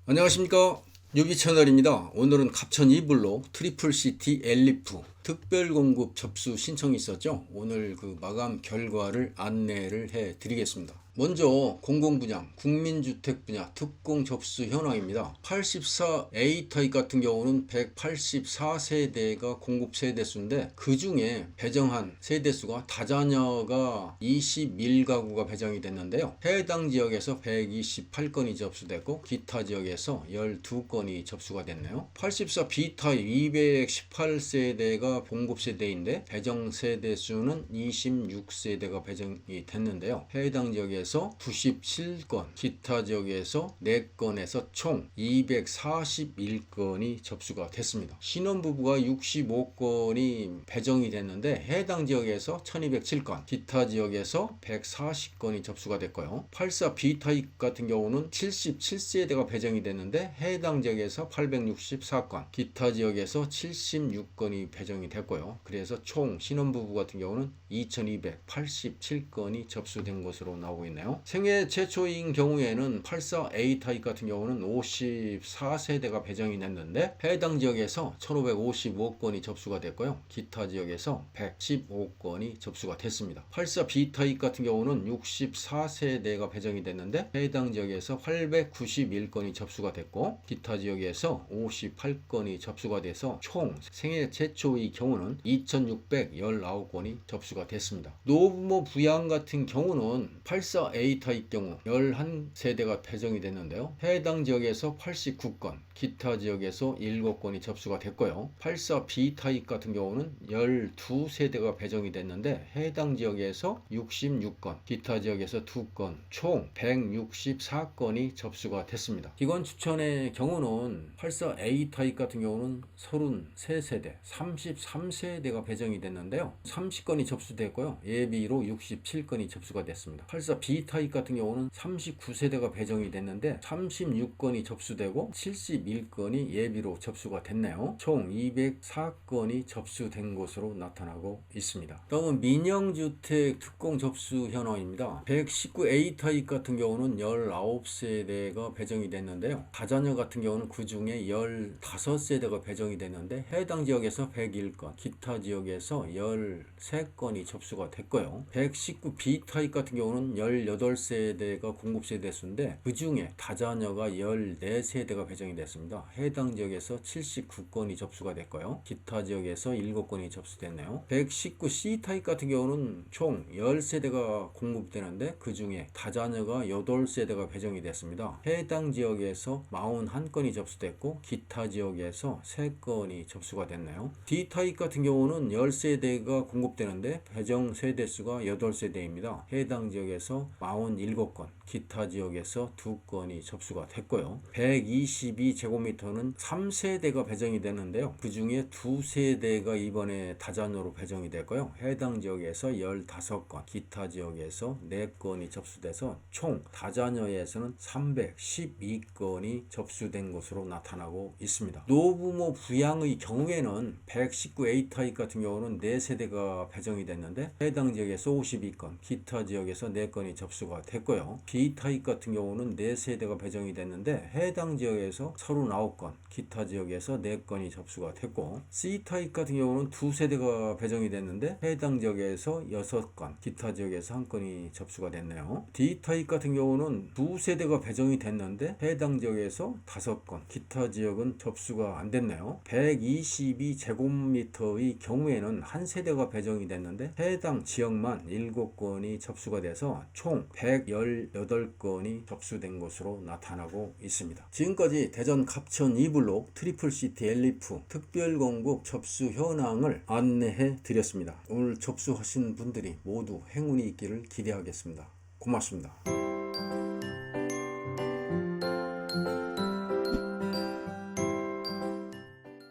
안녕하십니까, 유비 채널입니다. 오늘은 갑천 2블록 트리플시티 엘리프 특별 공급 접수 신청이 있었죠. 오늘 그 마감 결과를 안내를 해 드리겠습니다. 먼저 공공분양, 국민주택 분야 특공 접수 현황입니다. 84A 타입 같은 경우는 184세대가 공급 세대수인데 그 중에 배정한 세대수가 다자녀가 21가구가 배정이 됐는데요. 해당 지역에서 128건이 접수됐고 기타 지역에서 12건이 접수가 됐네요. 84B 타입 218세대가 공급 세대인데 배정 세대수는 26세대가 배정이 됐는데요. 해당 지역에서 97건, 기타 지역에서 4건에서 총 241건이 접수가 됐습니다. 신혼부부가 65건이 배정이 됐는데 해당 지역에서 1207건, 기타 지역에서 140건이 접수가 됐고요. 84B 타입 같은 경우는 77세대가 배정이 됐는데 해당 지역에서 864건, 기타 지역에서 76건이 배정이 됐고요. 그래서 총 신혼부부 같은 경우는 2287건이 접수된 것으로 나오고 있네요. 생애 최초인 경우에는 84A 타입 같은 경우는 54세대가 배정이 됐는데 해당 지역에서 1555건이 접수가 됐고요. 기타 지역에서 115건이 접수가 됐습니다. 84B 타입 같은 경우는 64세대가 배정이 됐는데 해당 지역에서 891건이 접수가 됐고 기타 지역에서 58건이 접수가 돼서 총 생애 최초의 경우는 2619건이 접수가 됐습니다. 노부모 부양 같은 경우는 84A 타입 경우 11세대가 배정이 됐는데요. 해당 지역에서 89건, 기타 지역에서 7건이 접수가 됐고요. 84B 타입 같은 경우는 12세대가 배정이 됐는데 해당 지역에서 66건, 기타 지역에서 2건, 총 164건이 접수가 됐습니다. 기관 추천의 경우는 84A 타입 같은 경우는 33세대, 33세대가 배정이 됐는데요. 30건이 접수됐고요. 예비로 67건이 접수가 됐습니다. 84B 타입 같은 경우는 39세대가 배정이 됐는데 36건이 접수되고 71건이 예비로 접수가 됐네요. 총 204건이 접수된 것으로 나타나고 있습니다. 다음은 민영주택 특공 접수 현황입니다. 119A 타입 같은 경우는 19세대가 배정이 됐는데요. 다자녀 같은 경우는 그 중에 15세대가 배정이 됐는데 해당 지역에서 101건, 기타 지역에서 13건이 접수가 됐고요. 119B 타입 같은 경우는 18세대가 공급세대수인데 그 중에 다자녀가 14세대가 배정이 됐습니다. 해당 지역에서 79건이 접수가 됐고요. 기타 지역에서 7건이 접수됐네요. 119C 타입 같은 경우는 총 10세대가 공급되는데 그 중에 다자녀가 8세대가 배정이 됐습니다. 해당 지역에서 41건이 접수됐고 기타 지역에서 3건이 접수가 됐네요. D 타입 같은 경우는 10세대가 공급되는데 배정 세대수가 8세대입니다. 해당 지역에서 47건, 기타 지역에서 2건이 접수가 됐고요. 122제곱미터는 3세대가 배정이 되는데요. 그 중에 2세대가 이번에 다자녀로 배정이 됐고요. 해당 지역에서 15건, 기타 지역에서 4건이 접수돼서 총 다자녀에서는 312건이 접수된 것으로 나타나고 있습니다. 노부모 부양의 경우에는 119A 타입 같은 경우는 4세대가 배정이 됐는데 해당 지역에서 52건, 기타 지역에서 4건이 접수가 됐고요. B 타입 같은 경우는 4세대가 배정이 됐는데 해당 지역에서 39건, 기타 지역에서 4건이 접수가 됐고 C 타입 같은 경우는 2세대가 배정이 됐는데 해당 지역에서 6건, 기타 지역에서 1건이 접수가 됐네요. D 타입 같은 경우는 2세대가 배정이 됐는데 해당 지역에서 5건, 기타 지역은 접수가 안 됐네요. 122제곱미터의 경우에는 1세대가 배정이 됐는데 해당 지역만 7건이 접수가 돼서 총 118건이 접수된 것으로 나타나고 있습니다. 지금까지 대전 갑천 2블록 트리플시티 엘리프 특별공급 접수 현황을 안내해 드렸습니다. 오늘 접수하신 분들이 모두 행운이 있기를 기대하겠습니다. 고맙습니다.